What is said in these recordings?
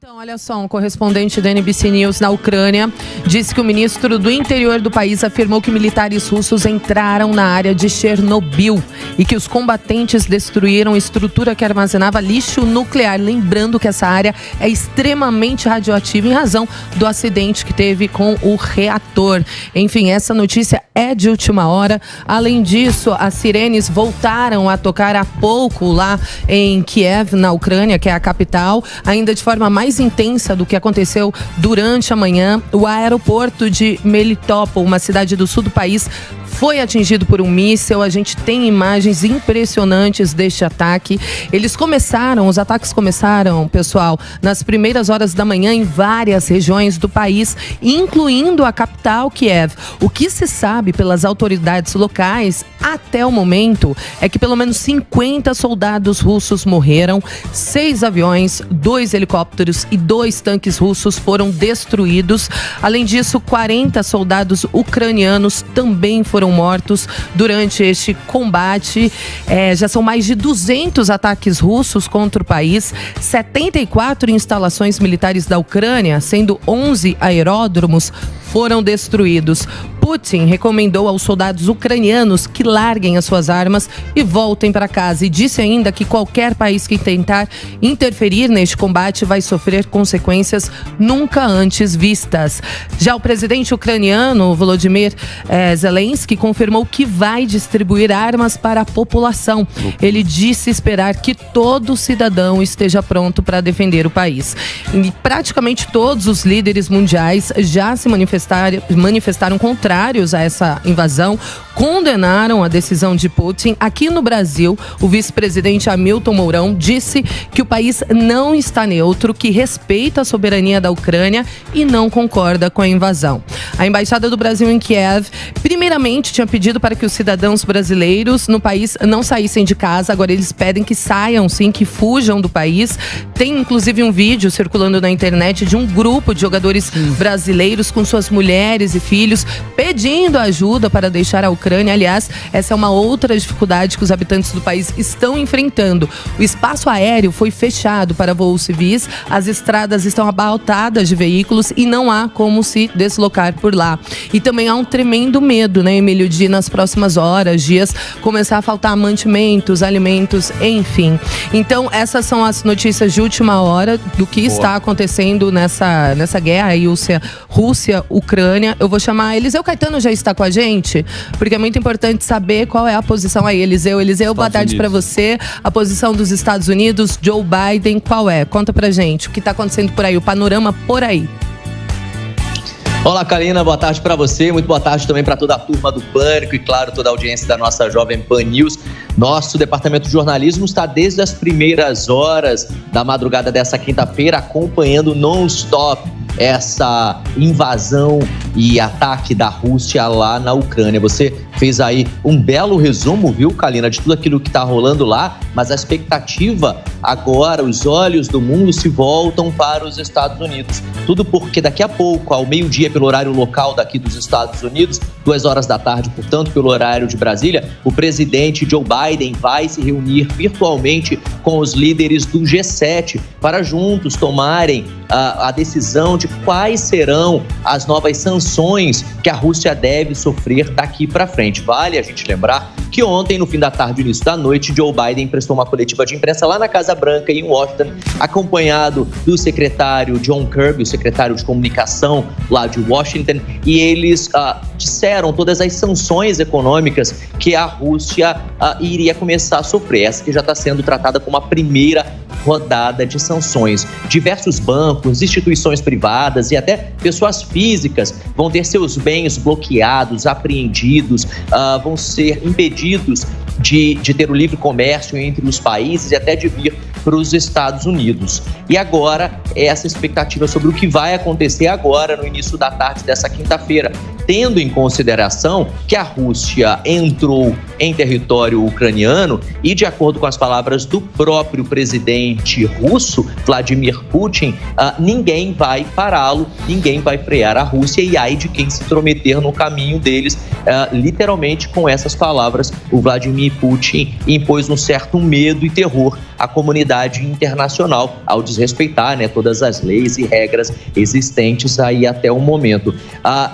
Então, olha só, um correspondente da NBC News na Ucrânia disse que o ministro do interior do país afirmou que militares russos entraram na área de Chernobyl e que os combatentes destruíram estrutura que armazenava lixo nuclear. Lembrando que essa área é extremamente radioativa em razão do acidente que teve com o reator. Enfim, essa notícia é de última hora. Além disso, as sirenes voltaram a tocar há pouco lá em Kiev, na Ucrânia, que é a capital, ainda de forma mais intensa do que aconteceu durante a manhã. O aeroporto de Melitopol, uma cidade do sul do país, foi atingido por um míssil. A gente tem imagens impressionantes deste ataque. Os ataques começaram, pessoal, nas primeiras horas da manhã em várias regiões do país, incluindo a capital, Kiev. O que se sabe pelas autoridades locais até o momento é que pelo menos 50 soldados russos morreram, 6 aviões, 2 helicópteros e 2 tanques russos foram destruídos. Além disso, 40 soldados ucranianos também foram mortos durante este combate. Já são mais de 200 ataques russos contra o país, 74 instalações militares da Ucrânia, sendo 11 aeródromos, foram destruídos. Putin recomendou aos soldados ucranianos que larguem as suas armas e voltem para casa, e disse ainda que qualquer país que tentar interferir neste combate vai sofrer consequências nunca antes vistas. Já o presidente ucraniano, Volodymyr Zelensky, confirmou que vai distribuir armas para a população. Ele disse esperar que todo cidadão esteja pronto para defender o país. E praticamente todos os líderes mundiais já se manifestaram contrários a essa invasão, condenaram a decisão de Putin. Aqui no Brasil, o vice-presidente Hamilton Mourão disse que o país não está neutro, que respeita a soberania da Ucrânia e não concorda com a invasão. A Embaixada do Brasil em Kiev, primeiramente, tinha pedido para que os cidadãos brasileiros no país não saíssem de casa. Agora eles pedem que saiam, sim, que fujam do país. Tem, inclusive, um vídeo circulando na internet de um grupo de jogadores brasileiros com suas mulheres e filhos pedindo ajuda para deixar a Ucrânia. Aliás, essa é uma outra dificuldade que os habitantes do país estão enfrentando. O espaço aéreo foi fechado para voos civis, as estradas estão abarrotadas de veículos e não há como se deslocar por lá. E também há um tremendo medo, né, Emílio, de nas próximas horas, dias, começar a faltar mantimentos, alimentos, enfim. Então, essas são as notícias de última hora do que está acontecendo nessa guerra aí, Rússia-Ucrânia. Eu vou chamar Eliseu Caetano, já está com a gente, porque é muito importante saber qual é a posição aí. Eliseu, boa tarde para você. A posição dos Estados Unidos, Joe Biden, qual é? Conta pra gente o que está acontecendo por aí, o panorama por aí. Olá, Karina, boa tarde para você, muito boa tarde também para toda a turma do Pânico e, claro, toda a audiência da nossa Jovem Pan News. Nosso departamento de jornalismo está desde as primeiras horas da madrugada dessa quinta-feira acompanhando non-stop essa invasão e ataque da Rússia lá na Ucrânia. Você fez aí um belo resumo, viu, Kalina, de tudo aquilo que está rolando lá, mas a expectativa agora, os olhos do mundo se voltam para os Estados Unidos. Tudo porque daqui a pouco, ao meio-dia, pelo horário local daqui dos Estados Unidos, 2 horas da tarde, portanto, pelo horário de Brasília, o presidente Joe Biden vai se reunir virtualmente com os líderes do G7 para juntos tomarem a decisão de quais serão as novas sanções que a Rússia deve sofrer daqui para frente. Vale a gente lembrar que ontem, no fim da tarde e início da noite, Joe Biden prestou uma coletiva de imprensa lá na Casa Branca, em Washington, acompanhado do secretário John Kirby, o secretário de comunicação lá de Washington, e eles disseram todas as sanções econômicas que a Rússia iria começar a sofrer. Essa que já está sendo tratada como a primeira rodada de sanções. Diversos bancos, instituições privadas e até pessoas físicas vão ter seus bens bloqueados, apreendidos, vão ser impedidos de ter o livre comércio entre os países e até de vir para os Estados Unidos. E agora, essa expectativa sobre o que vai acontecer agora no início da tarde dessa quinta-feira, tendo em consideração que a Rússia entrou em território ucraniano e, de acordo com as palavras do próprio presidente russo, Vladimir Putin, ninguém vai pará-lo, ninguém vai frear a Rússia, e ai de quem se intrometer no caminho deles. Literalmente, com essas palavras, o Vladimir Putin impôs um certo medo e terror a comunidade internacional ao desrespeitar, né, todas as leis e regras existentes aí até o momento.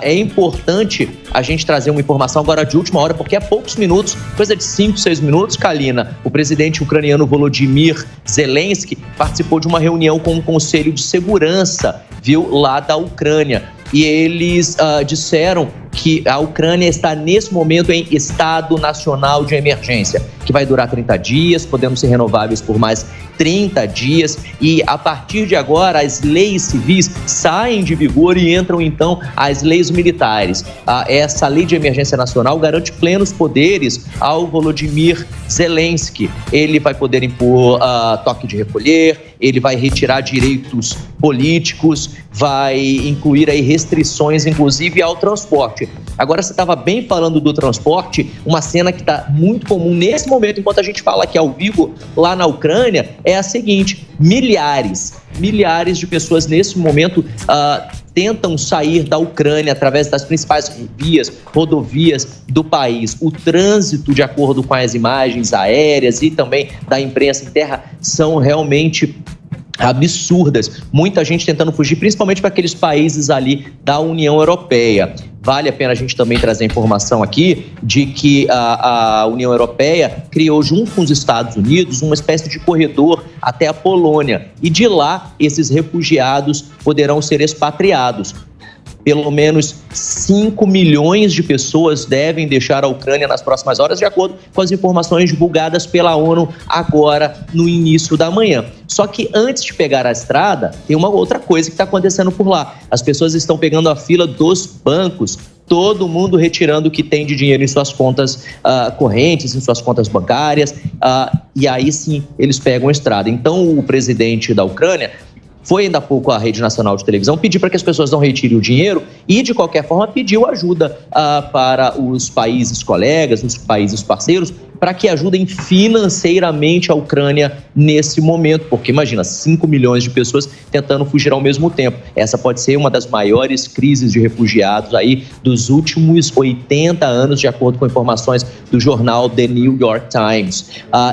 É importante a gente trazer uma informação agora de última hora, porque há poucos minutos, coisa de 5, 6 minutos, Kalina, o presidente ucraniano Volodymyr Zelensky participou de uma reunião com o Conselho de Segurança, lá da Ucrânia. E eles disseram que a Ucrânia está nesse momento em estado nacional de emergência, que vai durar 30 dias, podendo ser renováveis por mais 30 dias, e a partir de agora as leis civis saem de vigor e entram então as leis militares. Essa lei de emergência nacional garante plenos poderes ao Volodymyr Zelensky. Ele vai poder impor toque de recolher, ele vai retirar direitos políticos, vai incluir aí restrições, inclusive ao transporte. Agora, você estava bem falando do transporte, uma cena que está muito comum nesse momento, enquanto a gente fala aqui ao vivo, lá na Ucrânia, é a seguinte: milhares de pessoas nesse momento tentam sair da Ucrânia através das principais rodovias do país. O trânsito, de acordo com as imagens aéreas e também da imprensa em terra, são realmente absurdas. Muita gente tentando fugir, principalmente para aqueles países ali da União Europeia. Vale a pena a gente também trazer a informação aqui de que a União Europeia criou, junto com os Estados Unidos, uma espécie de corredor até a Polônia. E de lá, esses refugiados poderão ser expatriados. Pelo menos 5 milhões de pessoas devem deixar a Ucrânia nas próximas horas, de acordo com as informações divulgadas pela ONU agora no início da manhã. Só que antes de pegar a estrada, tem uma outra coisa que está acontecendo por lá. As pessoas estão pegando a fila dos bancos, todo mundo retirando o que tem de dinheiro em suas contas correntes, em suas contas bancárias, e aí sim eles pegam a estrada. Então o presidente da Ucrânia foi ainda há pouco à Rede Nacional de Televisão pedir para que as pessoas não retirem o dinheiro e, de qualquer forma, pediu ajuda para os países colegas, os países parceiros, para que ajudem financeiramente a Ucrânia nesse momento, porque imagina, 5 milhões de pessoas tentando fugir ao mesmo tempo. Essa pode ser uma das maiores crises de refugiados aí dos últimos 80 anos, de acordo com informações do jornal The New York Times.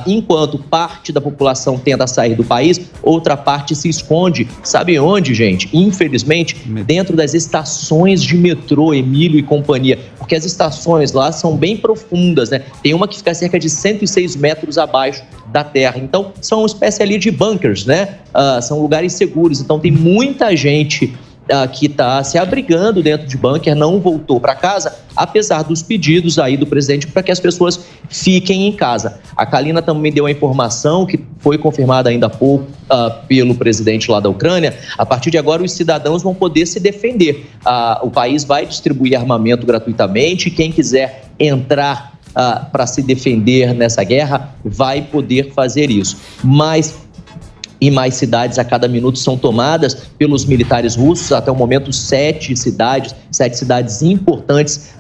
Enquanto parte da população tenta sair do país, outra parte se esconde. Sabe onde, gente? Infelizmente, dentro das estações de metrô, Emílio e companhia, porque as estações lá são bem profundas, né? Tem uma que fica cerca de 106 metros abaixo da terra. Então, são uma espécie ali de bunkers, né? São lugares seguros. Então, tem muita gente que está se abrigando dentro de bunker, não voltou para casa, apesar dos pedidos aí do presidente para que as pessoas fiquem em casa. A Kalina também deu a informação, que foi confirmada ainda há pouco pelo presidente lá da Ucrânia. A partir de agora, os cidadãos vão poder se defender. O país vai distribuir armamento gratuitamente. Quem quiser entrar para se defender nessa guerra vai poder fazer isso. Mas e mais cidades a cada minuto são tomadas pelos militares russos. Até o momento, 7 cidades importantes,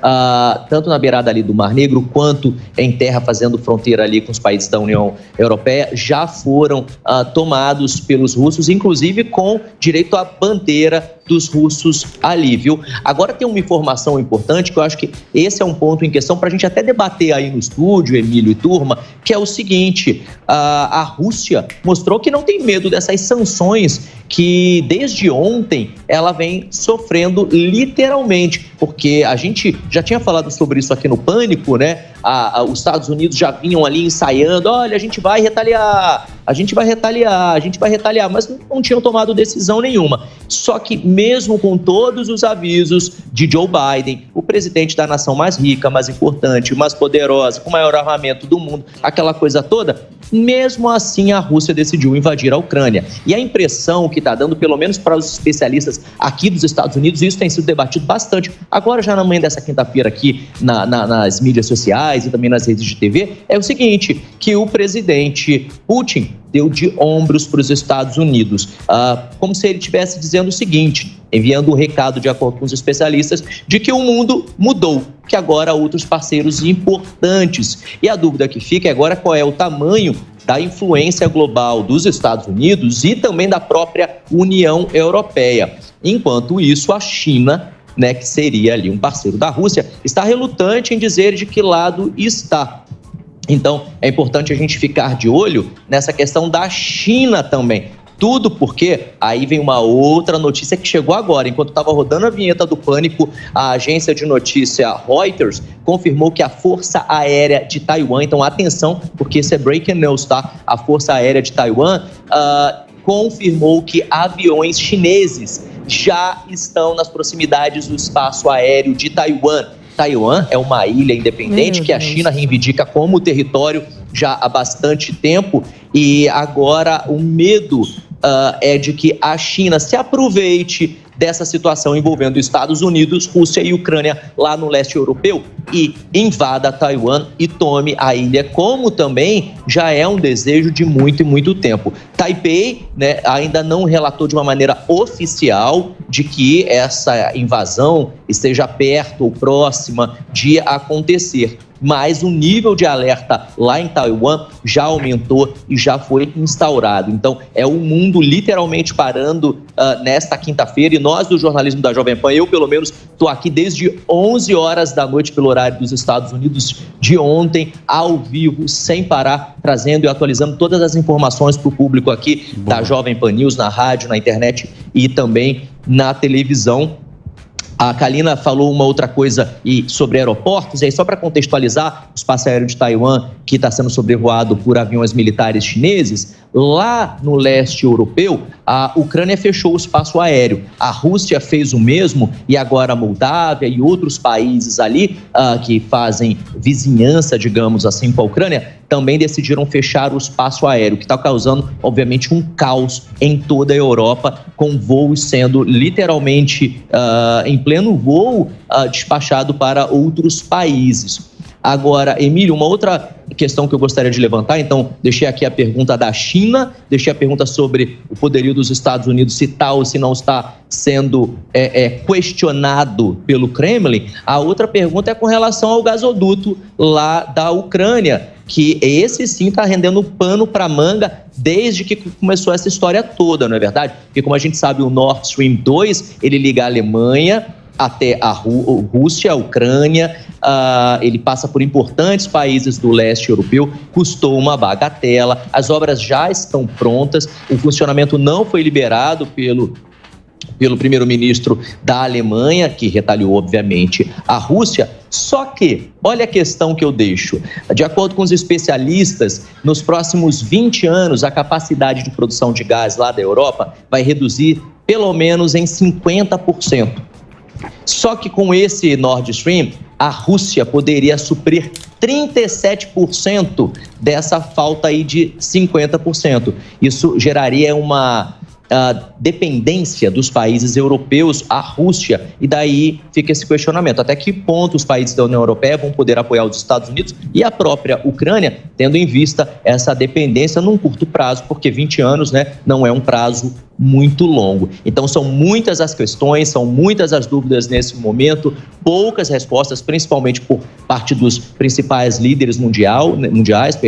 tanto na beirada ali do Mar Negro, quanto em terra, fazendo fronteira ali com os países da União Europeia, já foram tomados pelos russos, inclusive com direito à bandeira dos russos ali, viu? Agora tem uma informação importante, que eu acho que esse é um ponto em questão para a gente até debater aí no estúdio, Emílio e turma, que é o seguinte: a Rússia mostrou que não tem medo dessas sanções que desde ontem ela vem sofrendo literalmente, porque a gente já tinha falado sobre isso aqui no Pânico, né? Os Estados Unidos já vinham ali ensaiando, olha, a gente vai retaliar, mas não tinham tomado decisão nenhuma. Só que mesmo com todos os avisos de Joe Biden, o presidente da nação mais rica, mais importante, mais poderosa, com o maior armamento do mundo, aquela coisa toda, mesmo assim a Rússia decidiu invadir a Ucrânia. E a impressão que está dando, pelo menos para os especialistas aqui dos Estados Unidos, e isso tem sido debatido bastante, agora já na manhã dessa quinta-feira aqui nas mídias sociais e também nas redes de TV, é o seguinte, que o presidente Putin deu de ombros para os Estados Unidos, como se ele estivesse dizendo o seguinte, enviando um recado, de acordo com os especialistas, de que o mundo mudou, que agora há outros parceiros importantes. E a dúvida que fica é agora qual é o tamanho da influência global dos Estados Unidos e também da própria União Europeia. Enquanto isso, a China, né, que seria ali um parceiro da Rússia, está relutante em dizer de que lado está. Então, é importante a gente ficar de olho nessa questão da China também. Tudo porque, aí vem uma outra notícia que chegou agora. Enquanto estava rodando a vinheta do Pânico, a agência de notícia Reuters confirmou que a Força Aérea de Taiwan, então atenção, porque isso é breaking news, tá? A Força Aérea de Taiwan confirmou que aviões chineses já estão nas proximidades do espaço aéreo de Taiwan. Taiwan é uma ilha independente que a China reivindica como território já há bastante tempo, e agora o medo é de que a China se aproveite dessa situação envolvendo Estados Unidos, Rússia e Ucrânia lá no leste europeu e invada Taiwan e tome a ilha, como também já é um desejo de muito e muito tempo. Taipei, né, ainda não relatou de uma maneira oficial de que essa invasão esteja perto ou próxima de acontecer, mas o nível de alerta lá em Taiwan já aumentou e já foi instaurado. Então, é o mundo literalmente parando nesta quinta-feira, e nós do jornalismo da Jovem Pan, eu pelo menos estou aqui desde 11 horas da noite pelo horário dos Estados Unidos de ontem, ao vivo, sem parar, trazendo e atualizando todas as informações para o público aqui da Jovem Pan News, na rádio, na internet e também na televisão. A Kalina falou uma outra coisa sobre aeroportos, e aí só para contextualizar, o espaço aéreo de Taiwan, que está sendo sobrevoado por aviões militares chineses, lá no leste europeu, a Ucrânia fechou o espaço aéreo, a Rússia fez o mesmo, e agora a Moldávia e outros países ali que fazem vizinhança, digamos assim, com a Ucrânia, também decidiram fechar o espaço aéreo, que está causando, obviamente, um caos em toda a Europa, com voos sendo literalmente, em pleno voo, despachado para outros países. Agora, Emílio, uma outra questão que eu gostaria de levantar, então, deixei aqui a pergunta da China, deixei a pergunta sobre o poderio dos Estados Unidos, se está ou se não está sendo questionado pelo Kremlin. A outra pergunta é com relação ao gasoduto lá da Ucrânia, que esse sim está rendendo pano para manga desde que começou essa história toda, não é verdade? Porque, como a gente sabe, o Nord Stream 2, ele liga a Alemanha até a Rússia, a Ucrânia, ele passa por importantes países do leste europeu, custou uma bagatela, as obras já estão prontas, o funcionamento não foi liberado pelo primeiro-ministro da Alemanha, que retaliou, obviamente, a Rússia. Só que, olha a questão que eu deixo. De acordo com os especialistas, nos próximos 20 anos, a capacidade de produção de gás lá da Europa vai reduzir pelo menos em 50%. Só que com esse Nord Stream, a Rússia poderia suprir 37% dessa falta aí de 50%. Isso geraria uma dependência dos países europeus à Rússia, e daí fica esse questionamento, até que ponto os países da União Europeia vão poder apoiar os Estados Unidos e a própria Ucrânia, tendo em vista essa dependência num curto prazo, porque 20 anos, né, não é um prazo muito longo. Então são muitas as questões, são muitas as dúvidas nesse momento, poucas respostas, principalmente por parte dos principais líderes mundiais,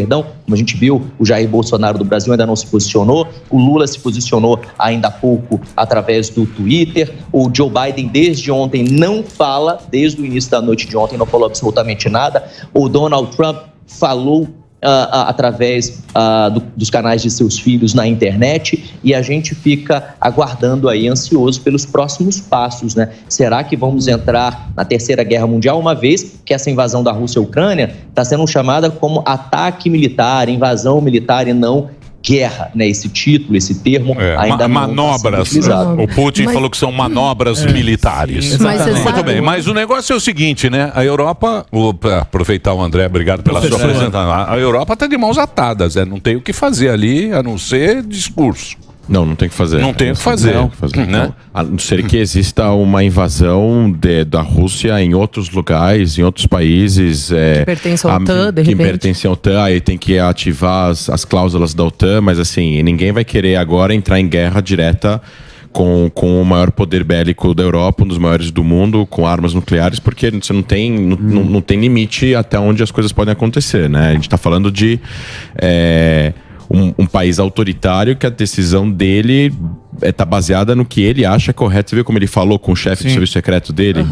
como a gente viu, o Jair Bolsonaro do Brasil ainda não se posicionou, o Lula se posicionou ainda há pouco através do Twitter, o Joe Biden desde ontem não fala, desde o início da noite de ontem não falou absolutamente nada, o Donald Trump falou através dos canais de seus filhos na internet, e a gente fica aguardando aí, ansioso pelos próximos passos, né? Será que vamos entrar na Terceira Guerra Mundial, uma vez que essa invasão da Rússia à Ucrânia está sendo chamada como ataque militar, invasão militar e não guerra, né? Esse título, esse termo ainda manobras. O Putin falou que são manobras militares. Muito bem, mas o negócio é o seguinte, né? A Europa, para aproveitar o André, obrigado pela sua apresentação. A Europa está de mãos atadas, não tem o que fazer ali, a não ser discurso. Não tem o que fazer. Não tem o que fazer. Né? A não ser que exista uma invasão da Rússia em outros lugares, em outros países. Que pertencem à OTAN, de repente. Que pertencem à OTAN, aí tem que ativar as cláusulas da OTAN, mas assim, ninguém vai querer agora entrar em guerra direta com o maior poder bélico da Europa, um dos maiores do mundo, com armas nucleares, porque você não tem limite até onde as coisas podem acontecer, né? A gente está falando de um país autoritário que a decisão dele tá baseada no que ele acha correto. Você viu como ele falou com o chefe do serviço secreto dele?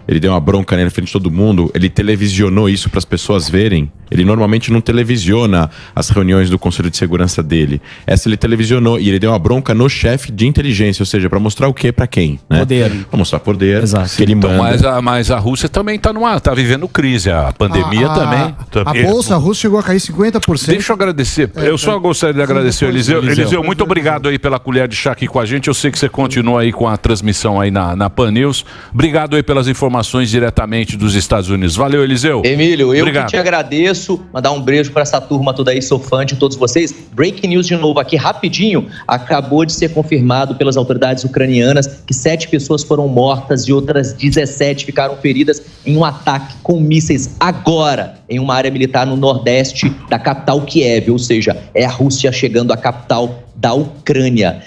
Ele deu uma bronca nele na frente de todo mundo. Ele televisionou isso para as pessoas verem. Ele normalmente não televisiona as reuniões do Conselho de Segurança dele. Essa ele televisionou e ele deu uma bronca no chefe de inteligência, ou seja, para mostrar o quê para quem, né? Poder. Para mostrar poder. Exato. Que ele manda. Mas a Rússia também tá vivendo crise, a pandemia também. A bolsa russa chegou a cair 50%. Deixa eu agradecer. Eu só gostaria de agradecer, Eliseu. Eliseu, muito obrigado aí pela colher de chá aqui com a gente. Eu sei que você continua aí com a transmissão aí na Pan News. Obrigado aí pelas informações diretamente dos Estados Unidos. Valeu, Eliseu. Emílio, eu que te agradeço. Mandar um beijo para essa turma toda aí, sou fã de todos vocês. Breaking news de novo aqui, rapidinho. Acabou de ser confirmado pelas autoridades ucranianas que 7 pessoas foram mortas e outras 17 ficaram feridas em um ataque com mísseis agora em uma área militar no nordeste da capital Kiev, ou seja, é a Rússia chegando à capital da Ucrânia.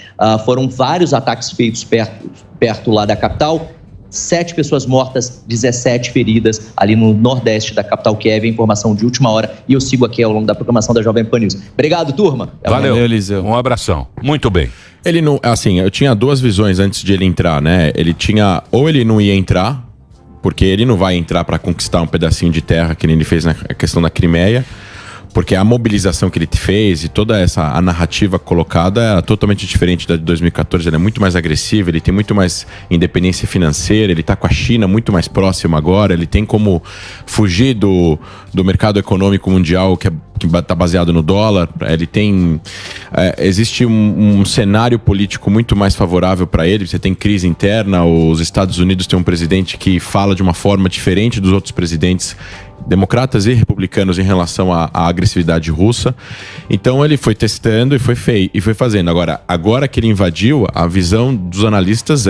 Foram vários ataques feitos perto lá da capital. 7 pessoas mortas, 17 feridas ali no nordeste da capital Kiev. Informação de última hora e eu sigo aqui ao longo da programação da Jovem Pan News. Obrigado, turma. Valeu, Eliseu. Um abração. Muito bem. Ele não, assim, eu tinha 2 visões antes de ele entrar, né? Ele tinha, ou ele não ia entrar, porque ele não vai entrar para conquistar um pedacinho de terra que nem ele fez na questão da Crimeia, porque a mobilização que ele fez e toda a narrativa colocada era totalmente diferente da de 2014. Ele é muito mais agressivo, ele tem muito mais independência financeira, ele está com a China muito mais próximo agora, ele tem como fugir do mercado econômico mundial que está baseado no dólar. Ele tem... existe um cenário político muito mais favorável para ele. Você tem crise interna, os Estados Unidos têm um presidente que fala de uma forma diferente dos outros presidentes democratas e republicanos em relação à agressividade russa. Então ele foi testando e foi fazendo. Agora que ele invadiu, a visão dos analistas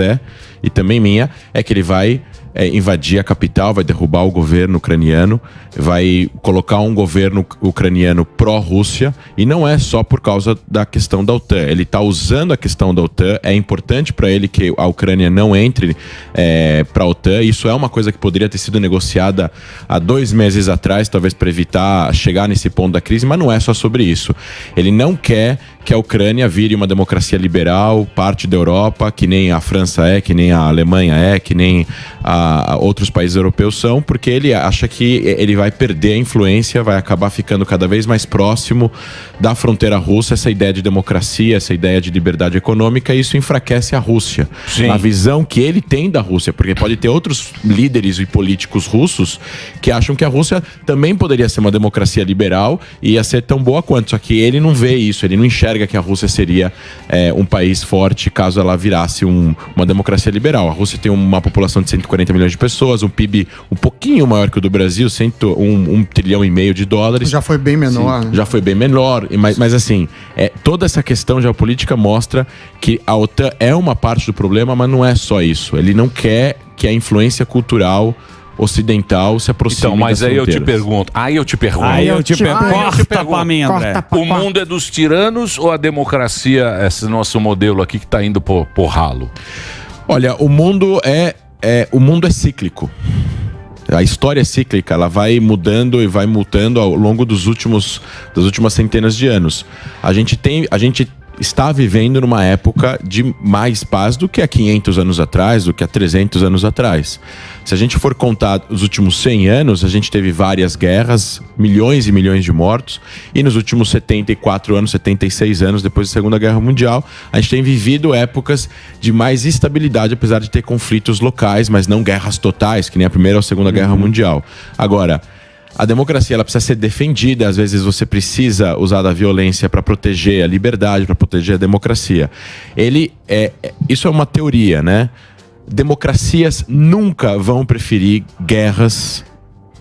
e também minha, é que ele vai invadir a capital, vai derrubar o governo ucraniano, vai colocar um governo ucraniano pró-Rússia, e não é só por causa da questão da OTAN. Ele está usando a questão da OTAN, é importante para ele que a Ucrânia não entre para a OTAN. Isso é uma coisa que poderia ter sido negociada há 2 meses atrás, talvez para evitar chegar nesse ponto da crise, mas não é só sobre isso. Ele não quer que a Ucrânia vire uma democracia liberal, parte da Europa, que nem a França que nem a Alemanha que nem outros países europeus são, porque ele acha que ele vai perder a influência, vai acabar ficando cada vez mais próximo da fronteira russa, essa ideia de democracia, essa ideia de liberdade econômica, e isso enfraquece a Rússia. Sim. A visão que ele tem da Rússia, porque pode ter outros líderes e políticos russos que acham que a Rússia também poderia ser uma democracia liberal e ia ser tão boa quanto, só que ele não vê isso, ele não enxerga que a Rússia seria um país forte caso ela virasse uma democracia liberal. A Rússia tem uma população de 140 milhões de pessoas, um PIB um pouquinho maior que o do Brasil, 1 trilhão e meio de dólares. Já foi bem menor. Sim, já foi bem menor, mas assim, toda essa questão geopolítica mostra que a OTAN é uma parte do problema, mas não é só isso. Ele não quer que a influência cultural ocidental se aproxime. Então, mas aí eu te pergunto. Corta pra mim, André. O mundo é dos tiranos ou a democracia, esse nosso modelo aqui que está indo por ralo? Olha, o mundo é cíclico. A história é cíclica, ela vai mudando e vai mutando ao longo das últimas centenas de anos. A gente está vivendo numa época de mais paz do que há 500 anos atrás, do que há 300 anos atrás. Se a gente for contar os últimos 100 anos, a gente teve várias guerras, milhões e milhões de mortos, e nos últimos 74 anos, 76 anos, depois da Segunda Guerra Mundial, a gente tem vivido épocas de mais instabilidade, apesar de ter conflitos locais, mas não guerras totais, que nem a Primeira ou a Segunda Guerra Mundial. Agora, a democracia ela precisa ser defendida, às vezes você precisa usar da violência para proteger a liberdade, para proteger a democracia. Isso é uma teoria, né? Democracias nunca vão preferir guerras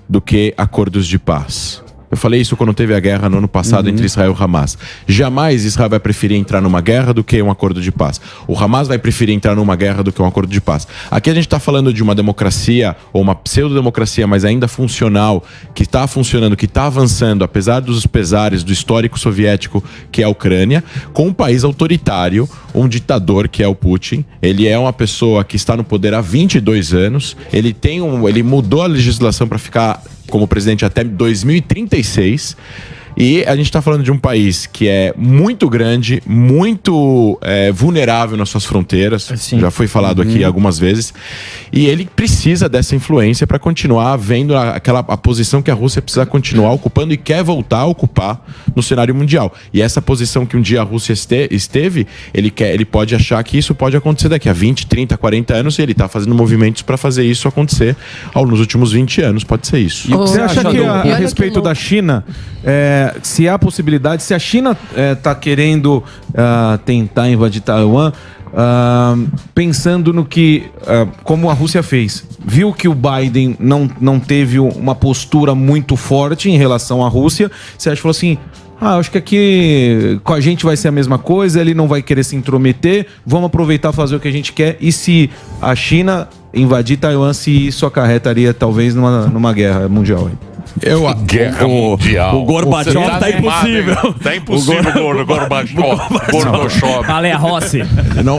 do que acordos de paz. Eu falei isso quando teve a guerra no ano passado entre Israel e Hamas. Jamais Israel vai preferir entrar numa guerra do que um acordo de paz. O Hamas vai preferir entrar numa guerra do que um acordo de paz. Aqui a gente está falando de uma democracia, ou uma pseudo-democracia, mas ainda funcional, que está funcionando, que está avançando, apesar dos pesares do histórico soviético, que é a Ucrânia, com um país autoritário, um ditador, que é o Putin. Ele é uma pessoa que está no poder há 22 anos. Ele mudou a legislação para ficar como presidente até 2036, E a gente está falando de um país que é muito grande, muito vulnerável nas suas fronteiras. Já foi falado aqui algumas vezes. E ele precisa dessa influência para continuar vendo a posição que a Rússia precisa continuar ocupando e quer voltar a ocupar no cenário mundial. E essa posição que um dia a Rússia esteve, ele pode achar que isso pode acontecer daqui a 20, 30, 40 anos, e ele está fazendo movimentos para fazer isso acontecer nos últimos 20 anos, pode ser isso. E você acha que a respeito da China, se há possibilidade, se a China está querendo tentar invadir Taiwan, pensando no que, como a Rússia fez, viu que o Biden não teve uma postura muito forte em relação à Rússia, você acha que falou assim, acho que aqui com a gente vai ser a mesma coisa, ele não vai querer se intrometer, vamos aproveitar e fazer o que a gente quer, e se a China invadir Taiwan, se isso acarretaria talvez numa guerra mundial? Guerra mundial. O Gorbachev tá impossível. Tá impossível o Gorbachev. Aleia Rossi.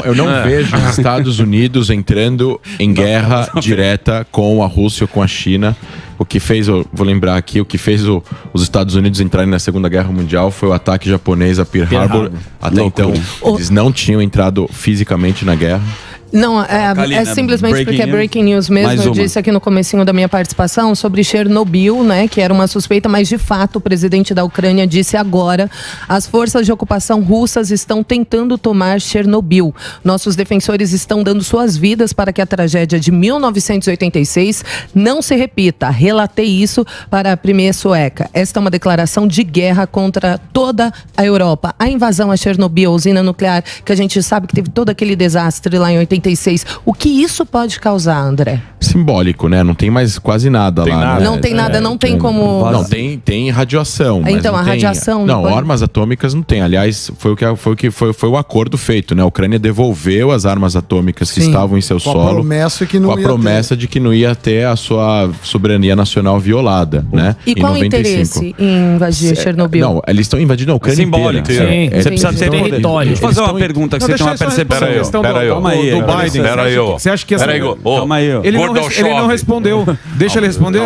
Eu não vejo os Estados Unidos entrando em guerra direta com a Rússia ou com a China. O que fez, vou lembrar aqui, o que fez os Estados Unidos entrarem na Segunda Guerra Mundial foi o ataque japonês a Pearl Harbor. Até então, eles não tinham entrado fisicamente na guerra. Não, é simplesmente porque é breaking news mesmo. Eu disse aqui no comecinho da minha participação sobre Chernobyl, né, que era uma suspeita, mas de fato o presidente da Ucrânia disse agora: as forças de ocupação russas estão tentando tomar Chernobyl. Nossos defensores estão dando suas vidas para que a tragédia de 1986 não se repita. Relatei isso para a Premier Sueca. Esta é uma declaração de guerra contra toda a Europa. A invasão a Chernobyl, a usina nuclear, que a gente sabe que teve todo aquele desastre lá em 86. O que isso pode causar, André? Simbólico, né? Não tem mais quase nada lá. Né? Não tem nada, não tem como... Não, tem radiação. Mas então, a radiação... Não, armas atômicas não tem. Aliás, foi o acordo feito, né? A Ucrânia devolveu as armas atômicas que estavam em seu solo. Com a promessa de que não ia ter a sua soberania nacional violada, né? E qual o interesse em invadir Chernobyl? Não, eles estão invadindo a Ucrânia simbólico, inteira. Você precisa ter território. Deixa eu fazer uma pergunta que você tem uma percepção. Calma aí. Do Biden. Você acha que calma aí. Ele não respondeu. Deixa ele responder.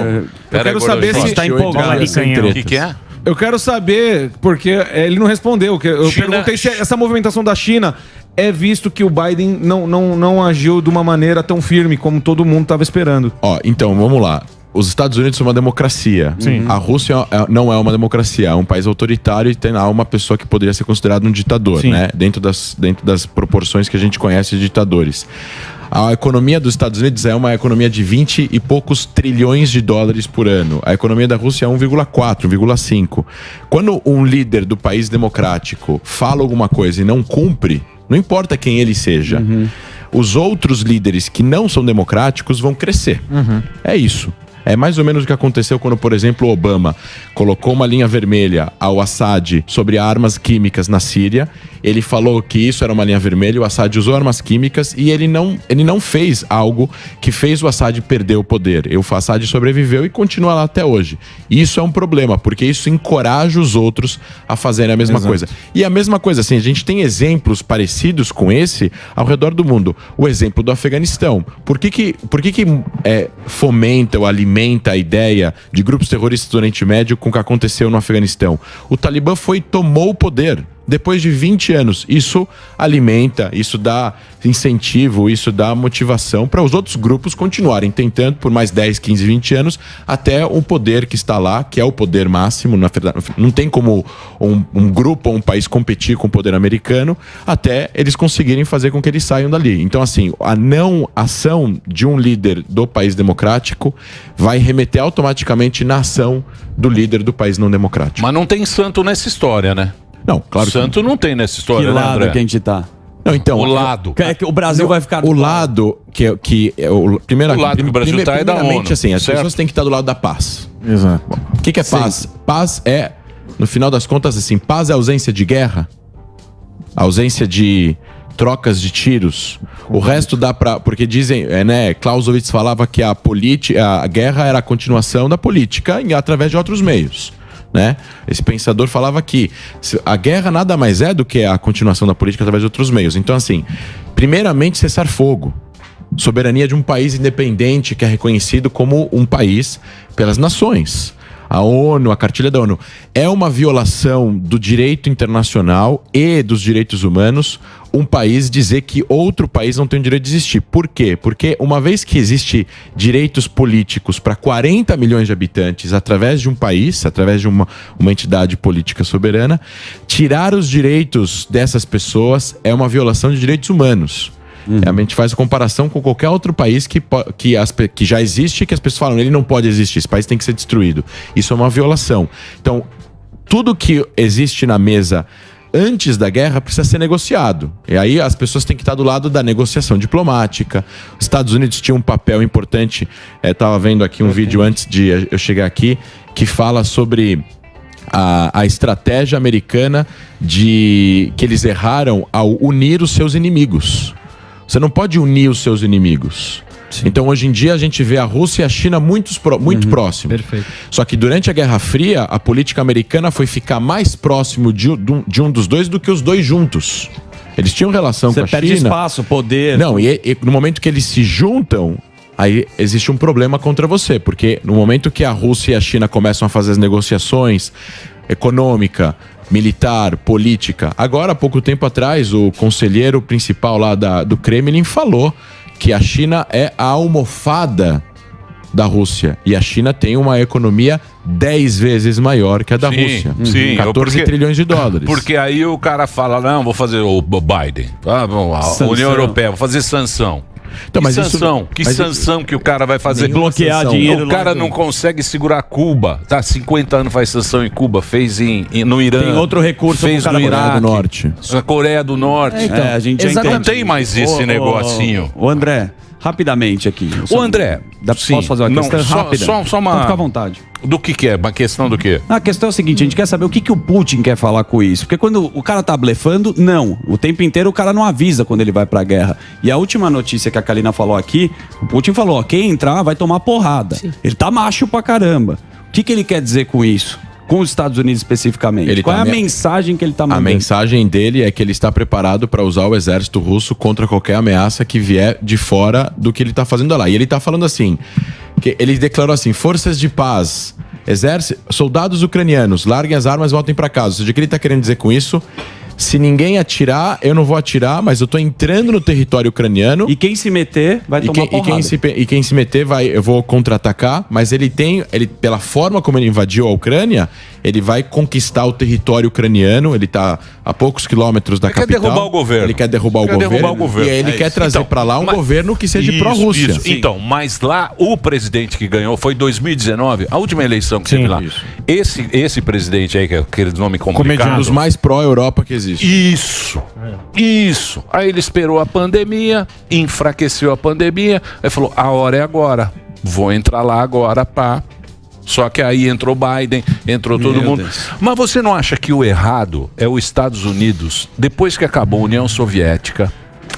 Eu quero saber se está empolgado. O que é? Eu quero saber, porque ele não respondeu. Eu perguntei se essa movimentação da China é visto que o Biden não agiu de uma maneira tão firme como todo mundo estava esperando. Então, vamos lá. Os Estados Unidos são uma democracia. Sim. A Rússia não é uma democracia, é um país autoritário e tem lá uma pessoa que poderia ser considerada um ditador, né? Dentro das proporções que a gente conhece de ditadores. A economia dos Estados Unidos é uma economia de 20 e poucos trilhões de dólares por ano. A economia da Rússia é 1,4, 1,5. Quando um líder do país democrático fala alguma coisa e não cumpre, não importa quem ele seja, os outros líderes que não são democráticos vão crescer. É isso. É mais ou menos o que aconteceu quando, por exemplo, o Obama colocou uma linha vermelha ao Assad sobre armas químicas na Síria. Ele falou que isso era uma linha vermelha, o Assad usou armas químicas e ele não fez algo que fez o Assad perder o poder. O Assad sobreviveu e continua lá até hoje. Isso é um problema, porque isso encoraja os outros a fazerem a mesma coisa. E a mesma coisa, assim, a gente tem exemplos parecidos com esse ao redor do mundo. O exemplo do Afeganistão. Por que fomenta ou alimenta a ideia de grupos terroristas do Oriente Médio com o que aconteceu no Afeganistão? O Talibã tomou o poder. Depois de 20 anos, isso alimenta, isso dá incentivo, isso dá motivação para os outros grupos continuarem tentando por mais 10, 15, 20 anos, até o poder que está lá, que é o poder máximo. Não tem como um grupo ou um país competir com o poder americano, até eles conseguirem fazer com que eles saiam dali. Então, assim, a não ação de um líder do país democrático vai remeter automaticamente na ação do líder do país não democrático. Mas não tem santo nessa história, né? Não, claro que santo não tem nessa história, que né, lado André? que a gente tá? Não, então, o lado. É que o Brasil vai ficar... O lado que o lado que o Brasil tá é da ONU. Assim, as pessoas têm que estar do lado da paz. Exato. O que é paz? Sim. Paz é, no final das contas, assim, paz é ausência de guerra, ausência de trocas de tiros. O resto dá pra... Porque dizem, né, Clausewitz falava que a guerra era a continuação da política através de outros meios. Né? Esse pensador falava que a guerra nada mais é do que a continuação da política através de outros meios. Então, assim, primeiramente, cessar fogo. Soberania de um país independente que é reconhecido como um país pelas nações. a ONU, a cartilha da ONU. É uma violação do direito internacional e dos direitos humanos um país dizer que outro país não tem o direito de existir. Por quê? Porque uma vez que existe direitos políticos para 40 milhões de habitantes através de um país, através de uma entidade política soberana, tirar os direitos dessas pessoas é uma violação de direitos humanos. A gente faz a comparação com qualquer outro país que já existe e que as pessoas falam, ele não pode existir, esse país tem que ser destruído. Isso é uma violação. Então, tudo que existe na mesa antes da guerra precisa ser negociado. E aí as pessoas têm que estar do lado da negociação diplomática. Os Estados Unidos tinham um papel importante. Estava vendo aqui um vídeo antes de eu chegar aqui que fala sobre a estratégia americana que eles erraram ao unir os seus inimigos. Você não pode unir os seus inimigos. Sim. Então, hoje em dia, a gente vê a Rússia e a China muito próximos. Perfeito. Só que durante a Guerra Fria, a política americana foi ficar mais próximo de um dos dois do que os dois juntos. Eles tinham relação com a China. Você perde espaço, poder. Não, e no momento que eles se juntam, aí existe um problema contra você. Porque no momento que a Rússia e a China começam a fazer as negociações econômica, militar, política. Agora, há pouco tempo atrás, o conselheiro principal lá do Kremlin falou que a China é a almofada da Rússia. E a China tem uma economia 10 vezes maior que a da Rússia. Sim, 14 trilhões de dólares. Porque aí o cara fala, não, vou fazer o Biden, a União Europeia, vou fazer sanção. Então, mas sanção? Que sanção que o cara vai fazer? Bloquear dinheiro. O cara não consegue segurar Cuba. Tá, 50 anos faz sanção em Cuba, fez no Irã. Tem outro recurso, fez no Iraque, do Norte. Na Coreia do Norte. Então, a gente já não tem mais esse negocinho. O André, rapidamente aqui. O André, posso fazer uma questão rápida? Só uma... Então, fica à vontade. Do que é? Uma questão do quê? A questão é o seguinte, a gente quer saber o que o Putin quer falar com isso. Porque quando o cara tá blefando, não. O tempo inteiro o cara não avisa quando ele vai pra guerra. E a última notícia que a Kalina falou aqui, o Putin falou, ó, quem entrar vai tomar porrada. Sim. Ele tá macho pra caramba. O que ele quer dizer com isso? Com os Estados Unidos especificamente. Qual é a mensagem que ele está mandando? A mensagem dele é que ele está preparado para usar o exército russo contra qualquer ameaça que vier de fora do que ele está fazendo lá. E ele está falando assim, que ele declarou assim, forças de paz, soldados ucranianos, larguem as armas e voltem para casa. Ou seja, o que ele está querendo dizer com isso? Se ninguém atirar, eu não vou atirar, mas eu tô entrando no território ucraniano. E quem se meter vai tomar porrada. E quem se meter, eu vou contra-atacar. Mas ele pela forma como ele invadiu a Ucrânia, ele vai conquistar o território ucraniano. Ele tá a poucos quilômetros da capital. Ele quer derrubar o governo. Ele quer derrubar o governo. E aí ele quer trazer para lá um governo que seja pró-Rússia. Então, mas lá o presidente que ganhou foi 2019, a última eleição que teve lá. Esse presidente aí, que é aquele nome complicado. Um dos mais pró-Europa que existe. Isso. Aí ele esperou a pandemia, enfraqueceu a pandemia, aí falou, a hora é agora, vou entrar lá agora, pá. Só que aí entrou Biden, entrou todo mundo. Mas você não acha que o errado é os Estados Unidos, depois que acabou a União Soviética,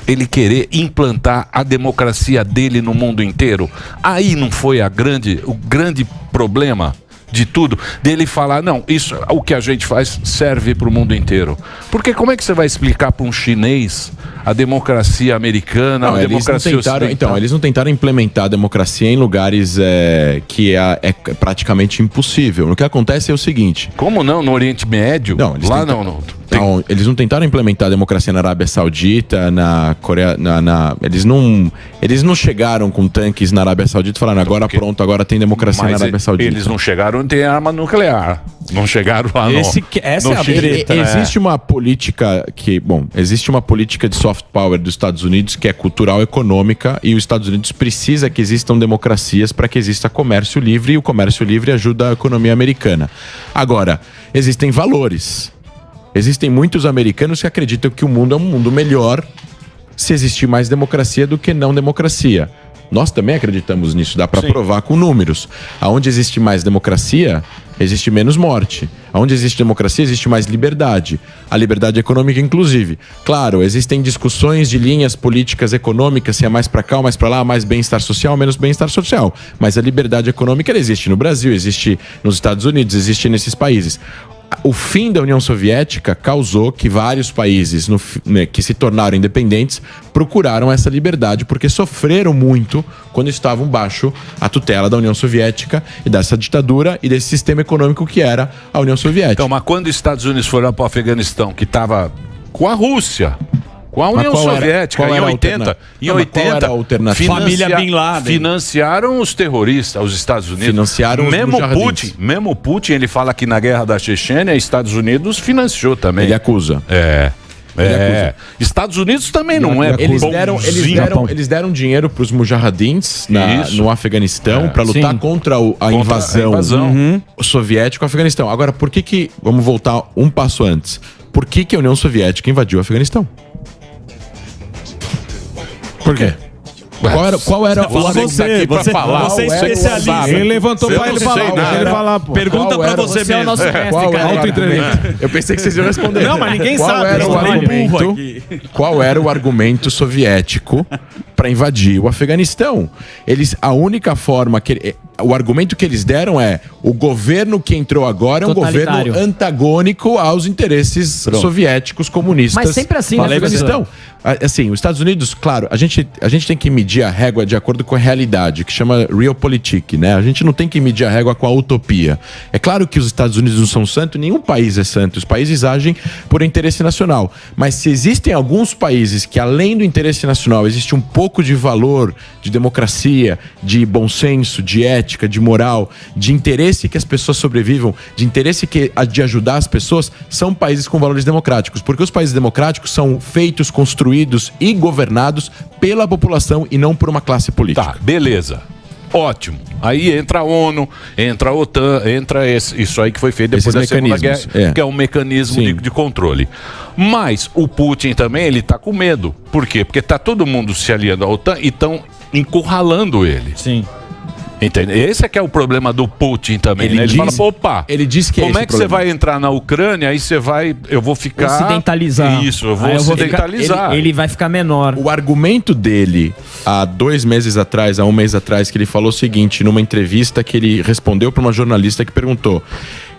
ele querer implantar a democracia dele no mundo inteiro? Aí não foi o grande problema de tudo, dele falar, não, isso, o que a gente faz serve para o mundo inteiro. Porque como é que você vai explicar para um chinês a democracia americana, a democracia ocidental? Então, eles não tentaram implementar a democracia em lugares que é praticamente impossível. O que acontece é o seguinte... Como não? No Oriente Médio? Não, eles não tentaram implementar a democracia na Arábia Saudita, na Coreia... Eles não chegaram com tanques na Arábia Saudita e falaram, agora pronto, agora tem democracia na Arábia Saudita. Eles não chegaram a ter arma nuclear. Não chegaram lá, não. Essa é a treta, existe uma política existe uma política de soft power dos Estados Unidos que é cultural e econômica, e os Estados Unidos precisa que existam democracias para que exista comércio livre, e o comércio livre ajuda a economia americana. Agora, existem valores. Existem muitos americanos que acreditam que o mundo é um mundo melhor se existir mais democracia do que não democracia. Nós também acreditamos nisso, dá para provar com números. Aonde existe mais democracia, existe menos morte. Aonde existe democracia, existe mais liberdade. A liberdade econômica, inclusive. Claro, existem discussões de linhas políticas econômicas, se é mais para cá ou mais para lá, mais bem-estar social, menos bem-estar social. Mas a liberdade econômica existe no Brasil, existe nos Estados Unidos, existe nesses países. o fim da União Soviética causou que vários países que se tornaram independentes procuraram essa liberdade porque sofreram muito quando estavam baixo a tutela da União Soviética e dessa ditadura e desse sistema econômico que era a União Soviética. Então, mas quando os Estados Unidos foram para o Afeganistão, que estava com a Rússia, com a União Soviética, em 80, Família Bin Laden. Financiaram os terroristas, os Estados Unidos. Financiaram os mesmo o Putin, ele fala que na guerra da Chechênia, Estados Unidos financiou também. Ele acusa. Estados Unidos também não é eles deram dinheiro para os mujahidins no Afeganistão para lutar contra a invasão soviética ao Afeganistão. Agora, por que vamos voltar um passo antes? Por que a União Soviética invadiu o Afeganistão? Por quê? Qual era o Você é especialista. Ele levantou pra ele falar. Pergunta pra você mesmo. Você é o nosso mestre. Eu pensei que vocês iam responder. Não, mas ninguém sabe. Qual era o argumento soviético para invadir o Afeganistão? A única forma que o argumento que eles deram é: o governo que entrou agora é um governo antagônico aos interesses soviéticos comunistas. Mas sempre assim, no Afeganistão. Assim, os Estados Unidos, claro, a gente tem que medir a régua de acordo com a realidade, que chama realpolitik, né? A gente não tem que medir a régua com a utopia. É claro que os Estados Unidos não são santos, nenhum país é santo. Os países agem por interesse nacional. Mas se existem alguns países que, além do interesse nacional, existe um pouco de valor, de democracia, de bom senso, de ética, de moral, de interesse que as pessoas sobrevivam, de interesse de ajudar as pessoas, são países com valores democráticos. Porque os países democráticos são feitos, construídos e governados pela população e não por uma classe política. Tá, beleza. Ótimo. Aí entra a ONU, entra a OTAN, entra isso aí que foi feito depois da Segunda Guerra, que é um mecanismo de controle. Mas o Putin também, ele tá com medo. Por quê? Porque tá todo mundo se aliando à OTAN e estão encurralando ele. Sim. Entende? Esse é que é o problema do Putin também, né? Ele fala, opa, ele diz que como é que você vai entrar na Ucrânia, aí eu vou ficar... Ocidentalizar. Isso, eu vou ocidentalizar. Ele vai ficar menor. O argumento dele, há 2 meses atrás, há 1 mês atrás, que ele falou o seguinte, numa entrevista que ele respondeu para uma jornalista que perguntou...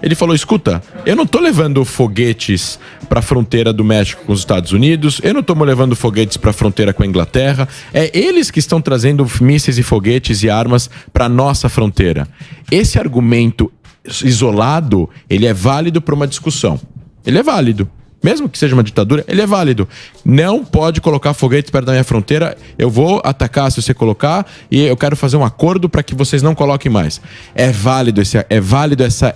Ele falou, escuta, eu não tô levando foguetes para a fronteira do México com os Estados Unidos, eu não tô levando foguetes para a fronteira com a Inglaterra, é eles que estão trazendo mísseis e foguetes e armas para nossa fronteira. Esse argumento isolado, ele é válido para uma discussão. Ele é válido. Mesmo que seja uma ditadura, ele é válido. Não pode colocar foguetes perto da minha fronteira. Eu vou atacar se você colocar e eu quero fazer um acordo para que vocês não coloquem mais. É válido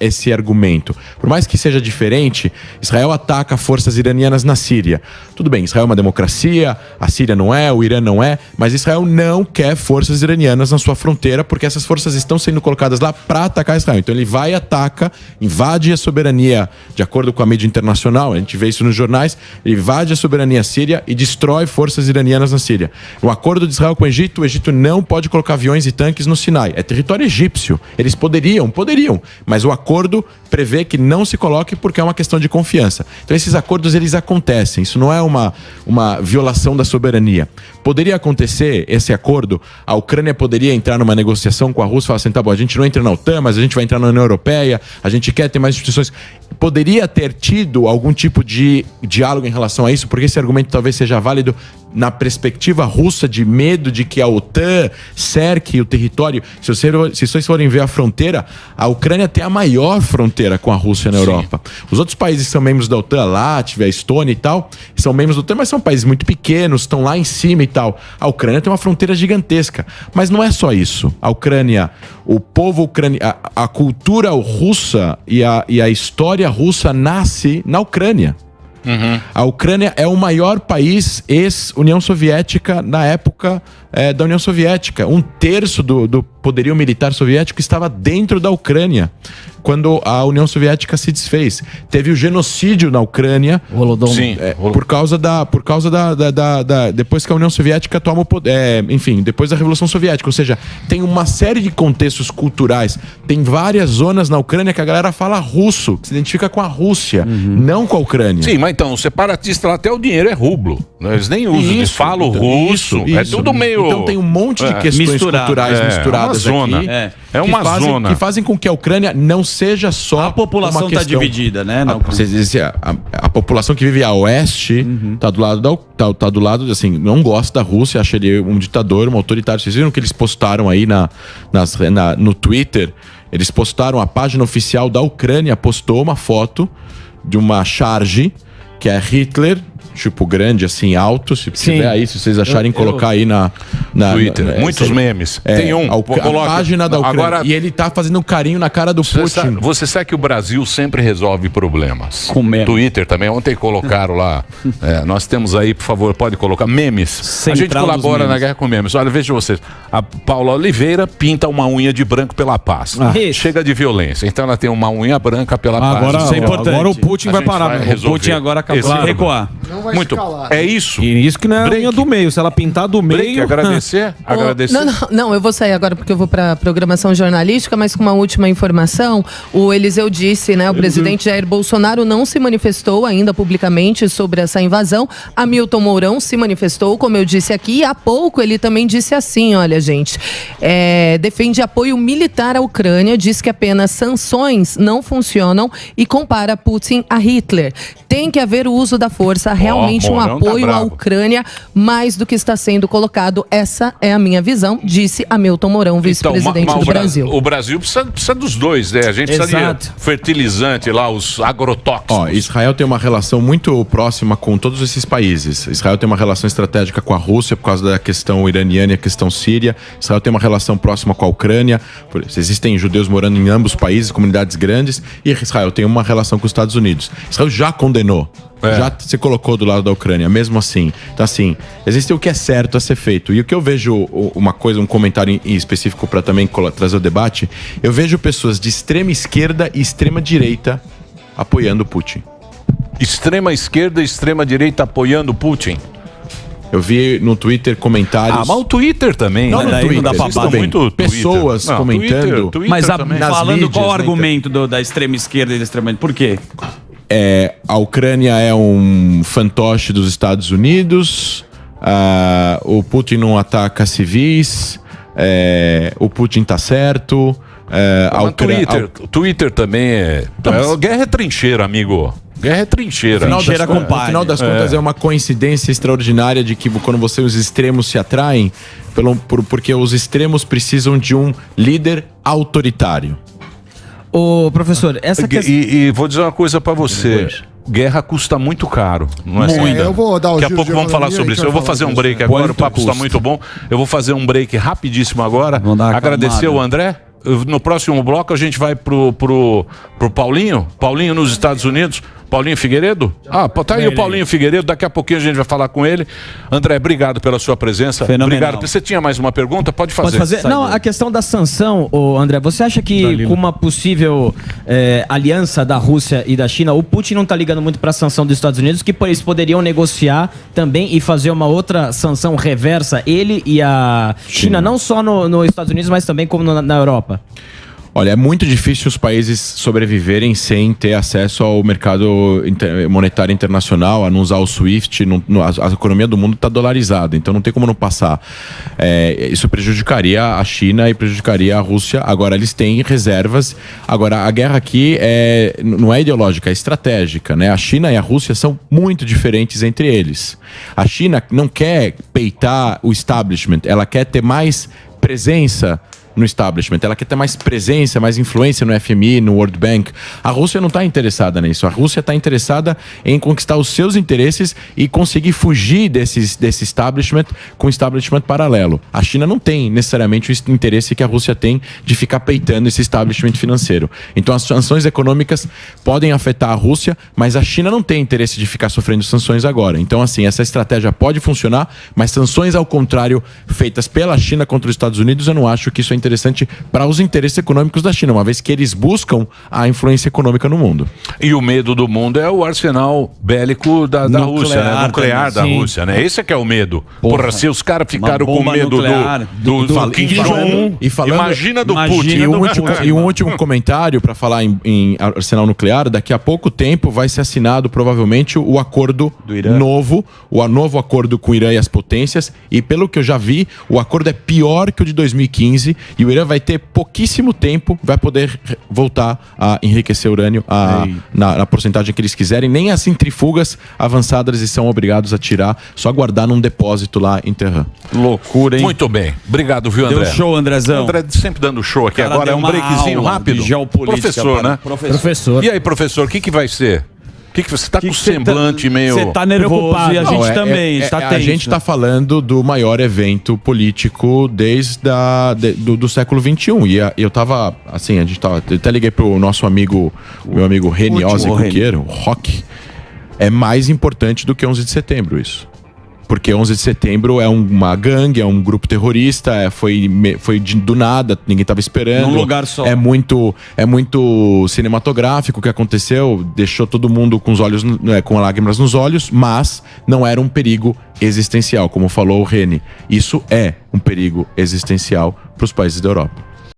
esse argumento. Por mais que seja diferente, Israel ataca forças iranianas na Síria. Tudo bem, Israel é uma democracia, a Síria não é, o Irã não é, mas Israel não quer forças iranianas na sua fronteira porque essas forças estão sendo colocadas lá para atacar Israel. Então ele vai, ataca, invade a soberania de acordo com a mídia internacional. A gente vê isso nos jornais, ele invade a soberania síria e destrói forças iranianas na Síria. No acordo de Israel com o Egito não pode colocar aviões e tanques no Sinai. É território egípcio. Eles poderiam, mas o acordo prevê que não se coloque porque é uma questão de confiança. Então esses acordos, eles acontecem. Isso não é uma violação da soberania. Poderia acontecer esse acordo, a Ucrânia poderia entrar numa negociação com a Rússia e falar assim, tá bom, a gente não entra na OTAN, mas a gente vai entrar na União Europeia, a gente quer ter mais instituições. Poderia ter tido algum tipo de diálogo em relação a isso, porque esse argumento talvez seja válido na perspectiva russa de medo de que a OTAN cerque o território. Se vocês forem ver a fronteira, a Ucrânia tem a maior fronteira com a Rússia na Europa. Os outros países que são membros da OTAN, Látvia, Estônia e tal, são membros da OTAN, mas são países muito pequenos, estão lá em cima e tal. A Ucrânia tem uma fronteira gigantesca. Mas não é só isso. A Ucrânia, o povo ucraniano, a cultura russa e a história russa nasce na Ucrânia. Uhum. A Ucrânia é o maior país ex-União Soviética na época da União Soviética. 1/3 do poderio militar soviético estava dentro da Ucrânia quando a União Soviética se desfez. Teve o genocídio na Ucrânia. Por causa depois que a União Soviética toma o poder, depois da Revolução Soviética. Ou seja, tem uma série de contextos culturais. Tem várias zonas na Ucrânia que a galera fala russo, que se identifica com a Rússia, não com a Ucrânia. Sim, mas então, o separatista lá, até o dinheiro é rublo. Eles nem usam, eles falam russo. É tudo meio meio... Então tem um monte de questões culturais misturadas uma zona. aqui. É uma zona. Que fazem com que a Ucrânia não seja só a população uma questão... dividida, né? A população que vive a oeste tá do lado tá do lado, assim, não gosta da Rússia, acha ele um ditador, um autoritário. Vocês viram que eles postaram aí no Twitter? Eles postaram, a página oficial da Ucrânia postou uma foto de uma charge que é Hitler, tipo grande, assim, alto. Se tiver aí, se vocês acharem, colocar aí na Twitter. Muitos memes. Tem a página da Ucrânia. Agora, e ele tá fazendo um carinho na cara do Putin. Você sabe que o Brasil sempre resolve problemas. Com memes. Twitter também. Ontem colocaram lá. Nós temos aí, por favor, pode colocar memes. Central, a gente colabora na guerra com memes. Olha, veja vocês. A Paula Oliveira pinta uma unha de branco pela paz. Chega de violência. Então ela tem uma unha branca pela paz. Isso é importante. Agora o Putin vai parar. Vai O Putin agora acabou de recuar. Não vai Muito. escalar. É isso. E isso que não é a linha do meio. Se ela pintar do meio... Agradecer. Não, eu vou sair agora porque eu vou para programação jornalística, mas com uma última informação. O Eliseu disse, né, o presidente Jair Bolsonaro não se manifestou ainda publicamente sobre essa invasão. Hamilton Mourão se manifestou, como eu disse aqui, e há pouco ele também disse assim, olha, gente, defende apoio militar à Ucrânia, diz que apenas sanções não funcionam e compara Putin a Hitler. Tem que haver o uso da força, realmente um apoio à Ucrânia, mais do que está sendo colocado. Essa é a minha visão, disse Hamilton Mourão, vice-presidente do Brasil. O Brasil precisa dos dois, né? A gente precisa de fertilizante lá, os agrotóxicos. Israel tem uma relação muito próxima com todos esses países. Israel tem uma relação estratégica com a Rússia por causa da questão iraniana e a questão síria. Israel tem uma relação próxima com a Ucrânia. Existem judeus morando em ambos os países, comunidades grandes. E Israel tem uma relação com os Estados Unidos. Israel já condenou. Já se colocou do lado da Ucrânia, mesmo assim. Então, assim, existe o que é certo a ser feito. E o que eu vejo, um comentário em específico para também trazer o debate, eu vejo pessoas de extrema esquerda e extrema direita apoiando Putin. Extrema esquerda e extrema direita apoiando Putin? Eu vi no Twitter comentários... mas o Twitter também. Não, no Twitter. Não dá pra bater. Muito pessoas comentando... Twitter mas falando mídias, qual o argumento da extrema esquerda e da extrema direita? Por quê? A Ucrânia é um fantoche dos Estados Unidos, o Putin não ataca civis, o Putin tá certo. Twitter também é... Guerra é trincheira, amigo. Guerra é trincheira. No final das contas, é uma coincidência extraordinária de que quando os extremos se atraem, porque os extremos precisam de um líder autoritário. Ô, professor, essa questão... E vou dizer uma coisa pra você. Guerra custa muito caro, não é assim? Eu vou dar o Daqui a pouco vamos falar sobre isso. Eu vou fazer um break agora, o papo está muito bom. Eu vou fazer um break rapidíssimo agora. Agradecer o André. No próximo bloco a gente vai pro Paulinho. Paulinho nos Estados Unidos. Paulinho Figueiredo? Tá aí o Paulinho Figueiredo, daqui a pouquinho a gente vai falar com ele. André, obrigado pela sua presença. Fenomenal. Obrigado. Você tinha mais uma pergunta? Pode fazer. Não, a questão da sanção, André, você acha que com uma possível aliança da Rússia e da China, o Putin não está ligando muito para a sanção dos Estados Unidos, que eles poderiam negociar também e fazer uma outra sanção reversa, ele e a China, não só nos Estados Unidos, mas também como na Europa? Olha, é muito difícil os países sobreviverem sem ter acesso ao mercado monetário internacional, a não usar o SWIFT. A economia do mundo está dolarizada, então não tem como não passar. Isso prejudicaria a China e prejudicaria a Rússia. Agora, eles têm reservas. Agora, a guerra aqui não é ideológica, é estratégica, né? A China e a Rússia são muito diferentes entre eles. A China não quer peitar o establishment, ela quer ter mais presença no establishment, ela quer ter mais presença, mais influência no FMI, no World Bank. A Rússia não está interessada nisso. A Rússia está interessada em conquistar os seus interesses e conseguir fugir desse establishment com um establishment paralelo. A China não tem necessariamente o interesse que a Rússia tem de ficar peitando esse establishment financeiro. Então as sanções econômicas podem afetar a Rússia, mas a China não tem interesse de ficar sofrendo sanções agora. Então, assim, essa estratégia pode funcionar, mas sanções ao contrário, feitas pela China contra os Estados Unidos, eu não acho que isso é interessante interessante para os interesses econômicos da China, uma vez que eles buscam a influência econômica no mundo. E o medo do mundo é o arsenal bélico da Rússia, né? Nuclear da Rússia, né? Esse é que é o medo. Porra, se os caras ficaram com medo do Kim Jong-un, imagina do Putin. E um último comentário para falar em arsenal nuclear, daqui a pouco tempo vai ser assinado provavelmente o acordo novo, o novo acordo com o Irã e as potências, e pelo que eu já vi, o acordo é pior que o de 2015 e o Irã vai ter pouquíssimo tempo, vai poder voltar a enriquecer urânio na porcentagem que eles quiserem, nem as centrifugas avançadas eles são obrigados a tirar, só guardar num depósito lá em Tehran. Loucura, hein? Muito bem, obrigado, viu, André? Deu show, Andrezão. André sempre dando show aqui, agora é um breakzinho rápido. Professor, né? Professor. E aí, professor, o que vai ser? O que você está com o semblante meio... Você tá nervoso e a gente também está tenso. A gente está falando do maior evento político desde do século XXI. E eu tava, assim, eu até liguei pro nosso amigo, meu amigo Reni Ozzy Cuqueiro, Rock. É mais importante do que 11 de setembro isso. Porque 11 de setembro é uma gangue, é um grupo terrorista, foi do nada, ninguém estava esperando. Num lugar só. É muito cinematográfico o que aconteceu, deixou todo mundo com os olhos, com lágrimas nos olhos, mas não era um perigo existencial, como falou o Reni. Isso é um perigo existencial para os países da Europa.